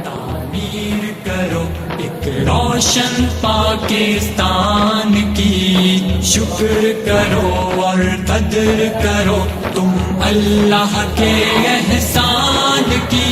تعمیر کرو ایک روشن پاکستان کی، شکر کرو اور قدر کرو تم اللہ کے احسان کی،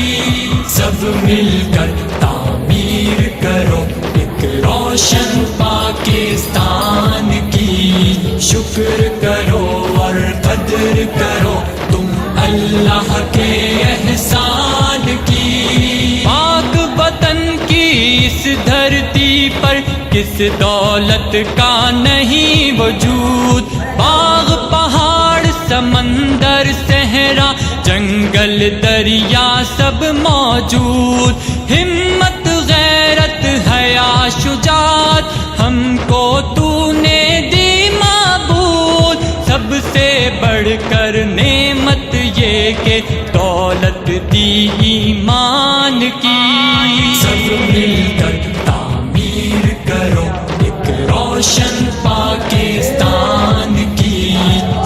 سب مل کر تعمیر کرو ایک روشن پاکستان کی، شکر کرو اور قدر کرو تم اللہ کے احسان کی۔ پاک وطن کی اس دھرتی پر کس دولت کا نہیں وجود، باغ پہاڑ سمندر صحرا جنگل دریا سب موجود، ہمت غیرت حیا شجاعت ہم کو تو نے دی معبود، سب سے بڑھ کر نعمت یہ کہ دولت دی ایمان کی، سب مل کر تعمیر کرو ایک روشن پاکستان کی،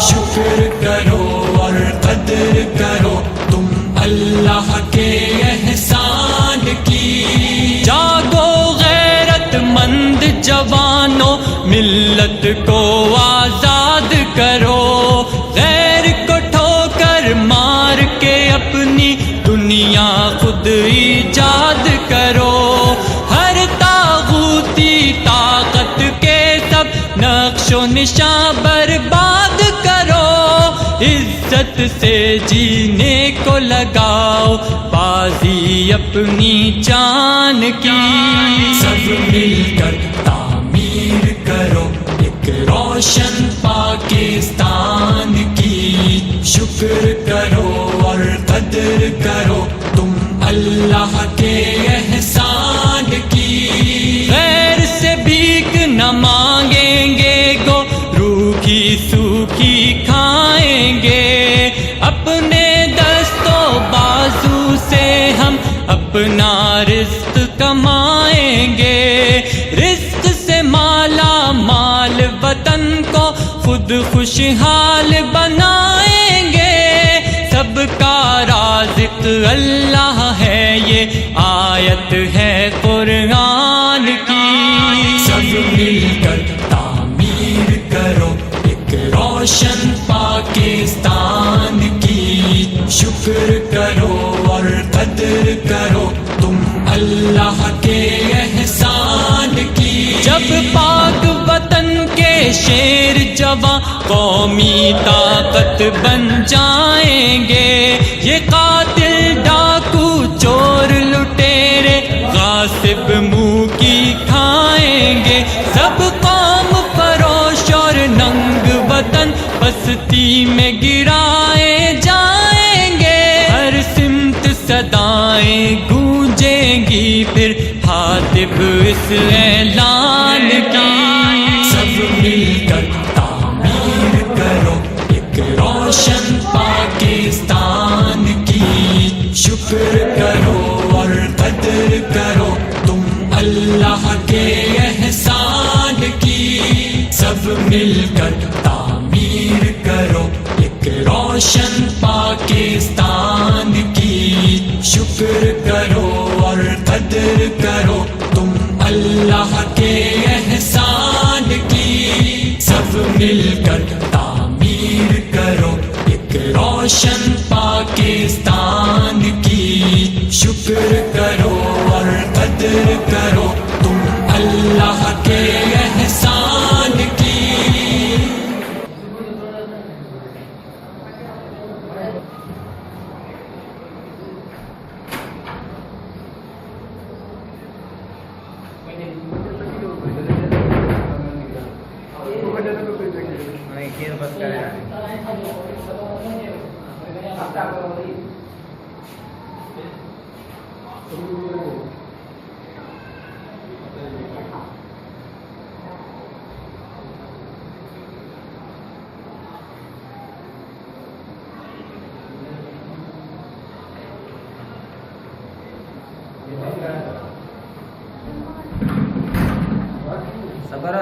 شکر کرو اور قدر کرو تم اللہ کے احسان کی۔ جاگو غیرت مند جوانوں، ملت کو آزاد کرو، غیر کو ٹھوکر مار کے اپنی دنیا خود ایجاد کرو، ہر طاغوتی طاقت کے سب نقش و نشاں برباد کرو، عزت سے جینے کو لگاؤ بازی اپنی جان کی، سب مل کر تعمیر کرو ایک روشن پاکستان کی، شکر کرو اور قدر کرو تم اللہ کے احسان کی، غیر سے بھیک نہ مانگیں گے گو روکھی سوکھی کھائیں گے، اپنے دستوں بازو سے ہم اپنا رزق کمائیں گے، رزق سے مالا مال وطن کو خود خوشحال بنائیں گے، سب کا رازق اللہ ہے یہ آیت ہے قرآن کی، سب مل کر تعمیر کرو ایک روشن پاکستان کی، شکر کرو اور قدر کرو تم اللہ کے احسان کی۔ جب پاک وطن کے شیر جوان قومی طاقت بن جائیں گے، یہ قاتل ڈاکو چور لٹیرے غاصب منہ کی کھائیں گے، سب قوم فروش اور ننگ وطن بستی میں گرائے جائیں گے، ہر سمت صدائیں گونجیں گی پھر ہاتف اس اعلان کی، سب مل کر تعمیر کرو ایک روشن پاکستان کی، شکر کرو اور قدر کرو تم اللہ کے احسان کی، سب مل کر تعمیر کرو ایک روشن پاکستان کی، شکر کرو اور قدر کرو تم اللہ کے احسان کی، سب مل کر تعمیر کرو ایک روشن پاکستان کی، شکر کرو اور قدر کرو تم اللہ کے احسان کی۔ صبر